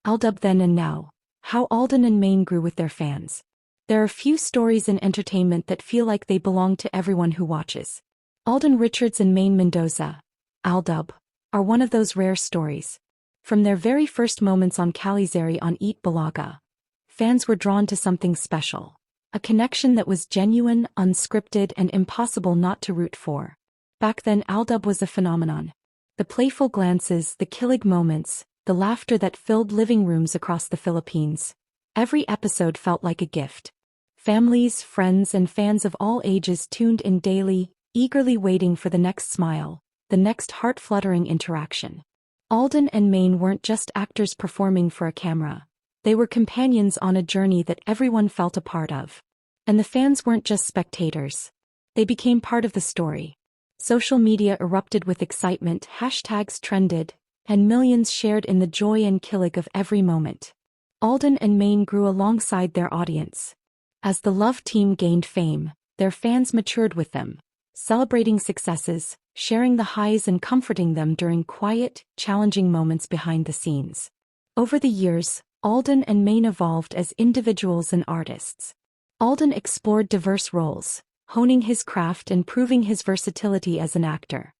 AlDub Then and Now. How Alden and Maine grew with their fans. There are few stories in entertainment that feel like they belong to everyone who watches. Alden Richards and Maine Mendoza, AlDub, are one of those rare stories. From their very first moments on Kalyeserye on Eat Bulaga, fans were drawn to something special. A connection that was genuine, unscripted, and impossible not to root for. Back then AlDub was a phenomenon. The playful glances, the kilig moments, the laughter that filled living rooms across the Philippines. Every episode felt like a gift. Families, friends, and fans of all ages tuned in daily, eagerly waiting for the next smile, the next heart-fluttering interaction. Alden and Maine weren't just actors performing for a camera. They were companions on a journey that everyone felt a part of. And the fans weren't just spectators. They became part of the story. Social media erupted with excitement, hashtags trended, and millions shared in the joy and kilig of every moment. Alden and Maine grew alongside their audience. As the love team gained fame, their fans matured with them, celebrating successes, sharing the highs and comforting them during quiet, challenging moments behind the scenes. Over the years, Alden and Maine evolved as individuals and artists. Alden explored diverse roles, honing his craft and proving his versatility as an actor.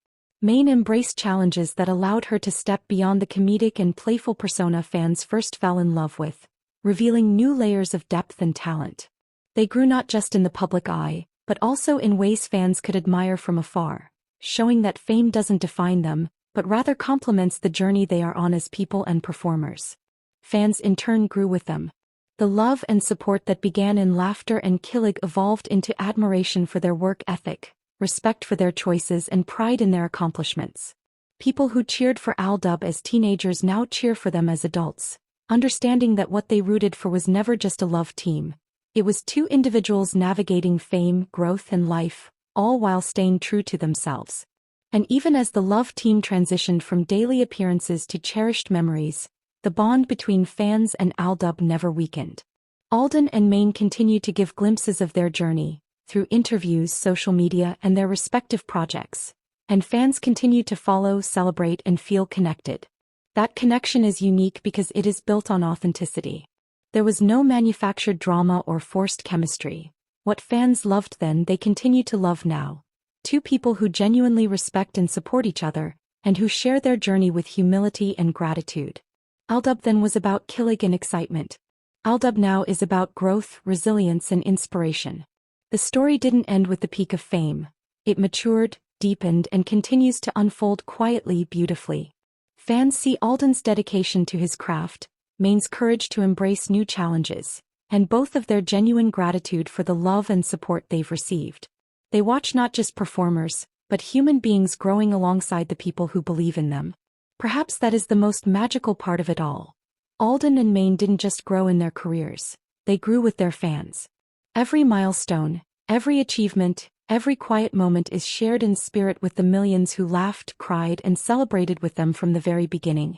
Maine embraced challenges that allowed her to step beyond the comedic and playful persona fans first fell in love with, revealing new layers of depth and talent. They grew not just in the public eye, but also in ways fans could admire from afar, showing that fame doesn't define them, but rather complements the journey they are on as people and performers. Fans in turn grew with them. The love and support that began in laughter and kilig evolved into admiration for their work ethic, respect for their choices, and pride in their accomplishments. People who cheered for AlDub as teenagers now cheer for them as adults, understanding that what they rooted for was never just a love team. It was two individuals navigating fame, growth, and life, all while staying true to themselves. And even as the love team transitioned from daily appearances to cherished memories, the bond between fans and AlDub never weakened. Alden and Maine continued to give glimpses of their journey, through interviews, social media, and their respective projects, and fans continue to follow, celebrate, and feel connected. That connection is unique because it is built on authenticity. There was no manufactured drama or forced chemistry. What fans loved then they continue to love now. Two people who genuinely respect and support each other, and who share their journey with humility and gratitude. AlDub Then was about kilig and excitement. AlDub Now is about growth, resilience, and inspiration. The story didn't end with the peak of fame. It matured, deepened, and continues to unfold quietly, beautifully. Fans see Alden's dedication to his craft, Maine's courage to embrace new challenges, and both of their genuine gratitude for the love and support they've received. They watch not just performers, but human beings growing alongside the people who believe in them. Perhaps that is the most magical part of it all. Alden and Maine didn't just grow in their careers, they grew with their fans. Every milestone, every achievement, every quiet moment is shared in spirit with the millions who laughed, cried, and celebrated with them from the very beginning.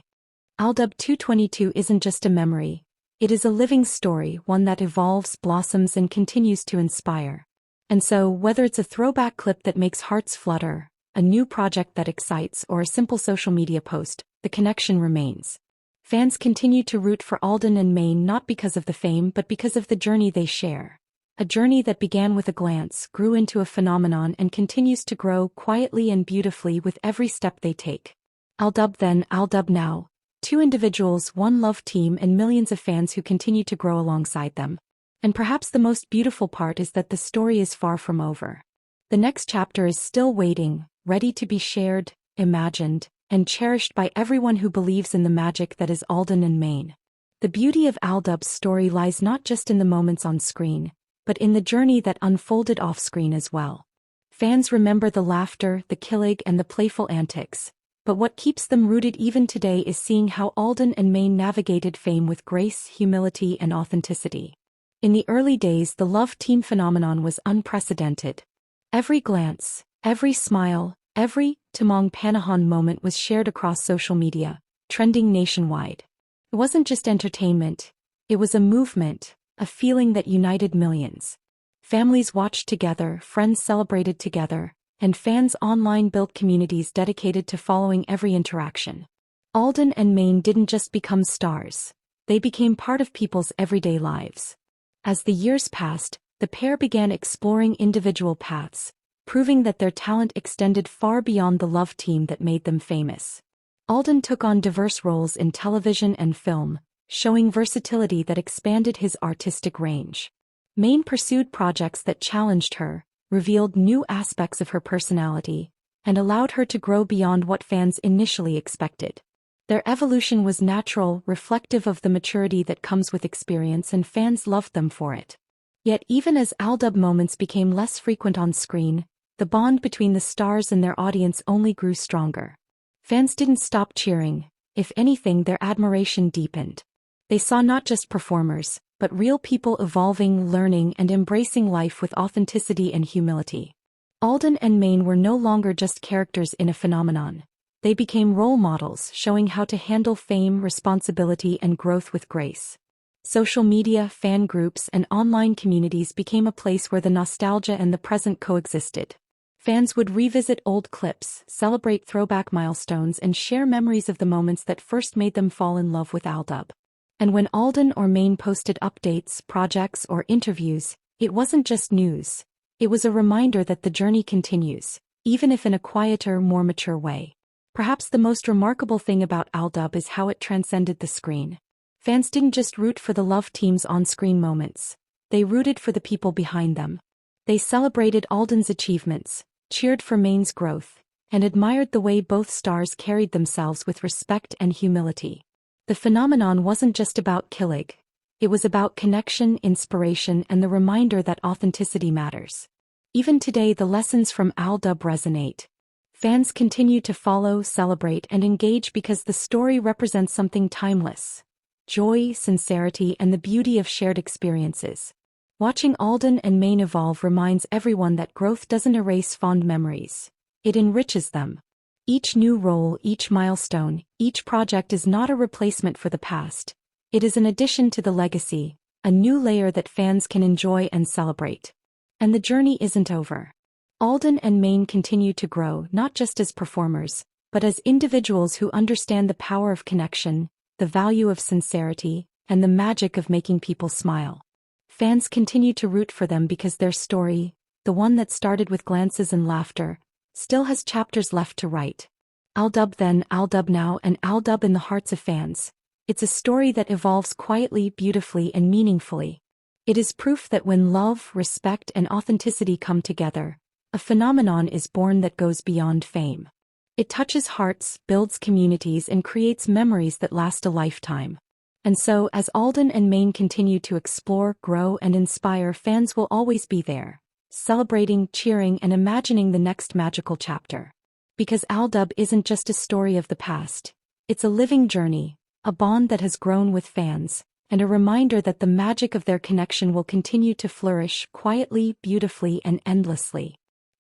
AlDub 2022 isn't just a memory. It is a living story, one that evolves, blossoms, and continues to inspire. And so, whether it's a throwback clip that makes hearts flutter, a new project that excites, or a simple social media post, the connection remains. Fans continue to root for Alden and Maine not because of the fame but because of the journey they share. A journey that began with a glance, grew into a phenomenon, and continues to grow quietly and beautifully with every step they take. AlDub Then, AlDub Now. Two individuals, one love team, and millions of fans who continue to grow alongside them. And perhaps the most beautiful part is that the story is far from over. The next chapter is still waiting, ready to be shared, imagined, and cherished by everyone who believes in the magic that is Alden and Maine. The beauty of AlDub's story lies not just in the moments on screen, but in the journey that unfolded off-screen as well. Fans remember the laughter, the kilig, and the playful antics, but what keeps them rooted even today is seeing how Alden and Maine navigated fame with grace, humility, and authenticity. In the early days, the love team phenomenon was unprecedented. Every glance, every smile, every Tamang Panahon moment was shared across social media, trending nationwide. It wasn't just entertainment, it was a movement, a feeling that united millions. Families watched together, friends celebrated together, and fans online built communities dedicated to following every interaction. Alden and Maine didn't just become stars. They became part of people's everyday lives. As the years passed, the pair began exploring individual paths, proving that their talent extended far beyond the love team that made them famous. Alden took on diverse roles in television and film, showing versatility that expanded his artistic range. Maine pursued projects that challenged her, revealed new aspects of her personality, and allowed her to grow beyond what fans initially expected. Their evolution was natural, reflective of the maturity that comes with experience, and fans loved them for it. Yet even as AlDub moments became less frequent on screen, the bond between the stars and their audience only grew stronger. Fans didn't stop cheering. If anything, their admiration deepened. They saw not just performers, but real people evolving, learning, and embracing life with authenticity and humility. Alden and Maine were no longer just characters in a phenomenon. They became role models, showing how to handle fame, responsibility, and growth with grace. Social media, fan groups, and online communities became a place where the nostalgia and the present coexisted. Fans would revisit old clips, celebrate throwback milestones, and share memories of the moments that first made them fall in love with AlDub. And when Alden or Maine posted updates, projects, or interviews, it wasn't just news. It was a reminder that the journey continues, even if in a quieter, more mature way. Perhaps the most remarkable thing about AlDub is how it transcended the screen. Fans didn't just root for the love team's on-screen moments. They rooted for the people behind them. They celebrated Alden's achievements, cheered for Maine's growth, and admired the way both stars carried themselves with respect and humility. The phenomenon wasn't just about kilig. It was about connection, inspiration, and the reminder that authenticity matters. Even today, the lessons from AlDub resonate. Fans continue to follow, celebrate, and engage because the story represents something timeless: joy, sincerity, and the beauty of shared experiences. Watching Alden and Maine evolve reminds everyone that growth doesn't erase fond memories. It enriches them. Each new role, each milestone, each project is not a replacement for the past. It is an addition to the legacy, a new layer that fans can enjoy and celebrate. And the journey isn't over. Alden and Maine continue to grow, not just as performers, but as individuals who understand the power of connection, the value of sincerity, and the magic of making people smile. Fans continue to root for them because their story, the one that started with glances and laughter, still has chapters left to write. AlDub Then, AlDub Now, and AlDub in the hearts of fans. It's a story that evolves quietly, beautifully, and meaningfully. It is proof that when love, respect, and authenticity come together, a phenomenon is born that goes beyond fame. It touches hearts, builds communities, and creates memories that last a lifetime. And so, as Alden and Maine continue to explore, grow, and inspire, fans will always be there, celebrating, cheering, and imagining the next magical chapter. Because AlDub isn't just a story of the past. It's a living journey, a bond that has grown with fans, and a reminder that the magic of their connection will continue to flourish quietly, beautifully, and endlessly.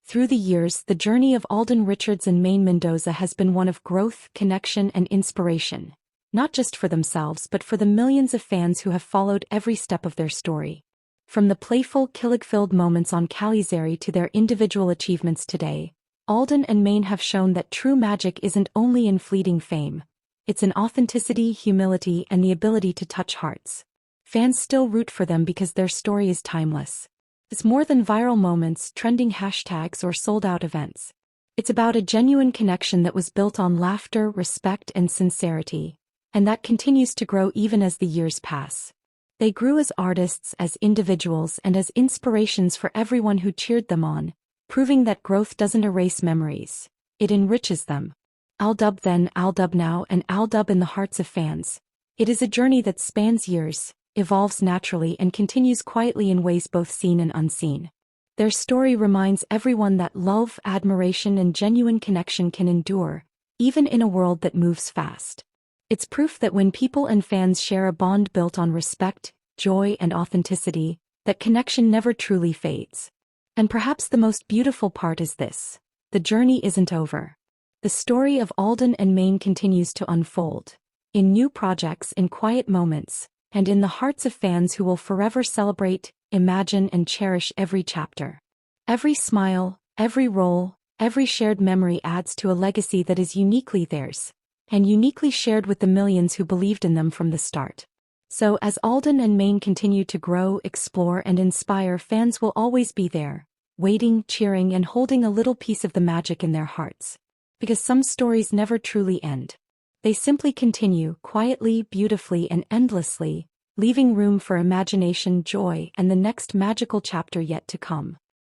Through the years, the journey of Alden Richards and Maine Mendoza has been one of growth, connection, and inspiration. Not just for themselves but for the millions of fans who have followed every step of their story. From the playful, kilig-filled moments on Kalyeserye to their individual achievements today, Alden and Maine have shown that true magic isn't only in fleeting fame. It's in authenticity, humility, and the ability to touch hearts. Fans still root for them because their story is timeless. It's more than viral moments, trending hashtags, or sold-out events. It's about a genuine connection that was built on laughter, respect, and sincerity, and that continues to grow even as the years pass. They grew as artists, as individuals, and as inspirations for everyone who cheered them on, proving that growth doesn't erase memories. It enriches them. AlDub Then, AlDub Now, and AlDub in the hearts of fans. It is a journey that spans years, evolves naturally, and continues quietly in ways both seen and unseen. Their story reminds everyone that love, admiration, and genuine connection can endure, even in a world that moves fast. It's proof that when people and fans share a bond built on respect, joy, and authenticity, that connection never truly fades. And perhaps the most beautiful part is this: the journey isn't over. The story of Alden and Maine continues to unfold, in new projects, in quiet moments, and in the hearts of fans who will forever celebrate, imagine, and cherish every chapter. Every smile, every role, every shared memory adds to a legacy that is uniquely theirs, and uniquely shared with the millions who believed in them from the start. So as Alden and Maine continue to grow, explore, and inspire, fans will always be there, waiting, cheering, and holding a little piece of the magic in their hearts. Because some stories never truly end. They simply continue, quietly, beautifully, and endlessly, leaving room for imagination, joy, and the next magical chapter yet to come.